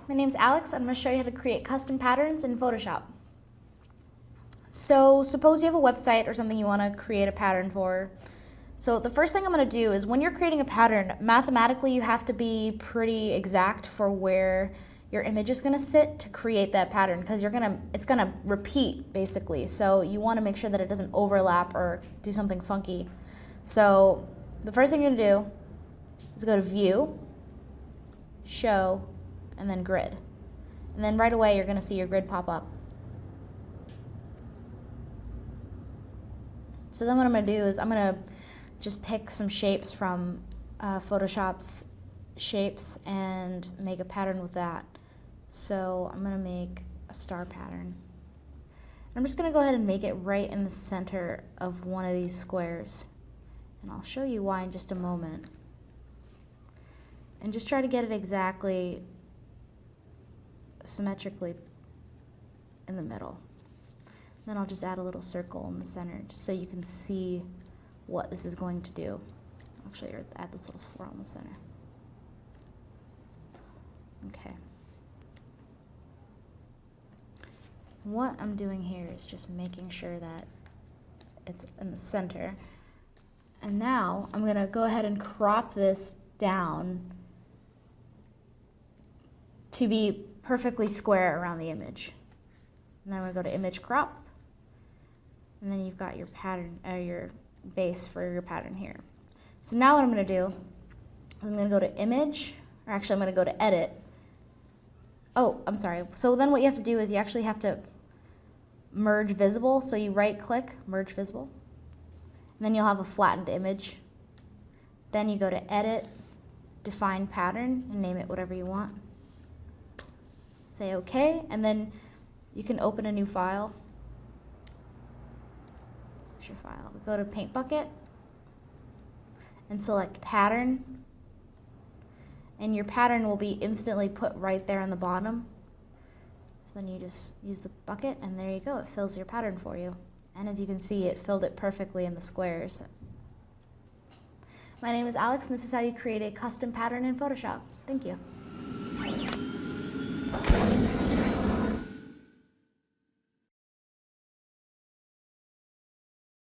my name's Alex. I'm going to show you how to create custom patterns in Photoshop. So suppose you have a website or something you want to create a pattern for. So the first thing I'm going to do is when you're creating a pattern, mathematically you have to be pretty exact for where your image is going to sit to create that pattern, because it's going to repeat basically. So you want to make sure that it doesn't overlap or do something funky. So the first thing you're going to do is go to View, Show, and then Grid. And then right away you're going to see your grid pop up. So then what I'm going to do is I'm going to just pick some shapes from Photoshop's shapes and make a pattern with that. So I'm going to make a star pattern. I'm just going to go ahead and make it right in the center of one of these squares. And I'll show you why in just a moment. And just try to get it exactly symmetrically in the middle. Then I'll just add a little circle in the center just so you can see what this is going to do. Actually, add this little swirl in the center. Okay. What I'm doing here is just making sure that it's in the center. And now I'm going to go ahead and crop this down to be perfectly square around the image. And then we're going to go to Image Crop. And then you've got your pattern, your base for your pattern here. So now what I'm going to do is I'm going to go to Image, or actually I'm going to go to Edit. Oh, I'm sorry. So then what you have to do is you actually have to merge visible. So you right click, merge visible. And then you'll have a flattened image. Then you go to Edit, Define Pattern, and name it whatever you want. Say OK, and then you can open a new file. Here's your file. Go to Paint Bucket and select Pattern. And your pattern will be instantly put right there on the bottom. So then you just use the bucket, and there you go. It fills your pattern for you. And as you can see, it filled it perfectly in the squares. My name is Alex, and this is how you create a custom pattern in Photoshop. Thank you.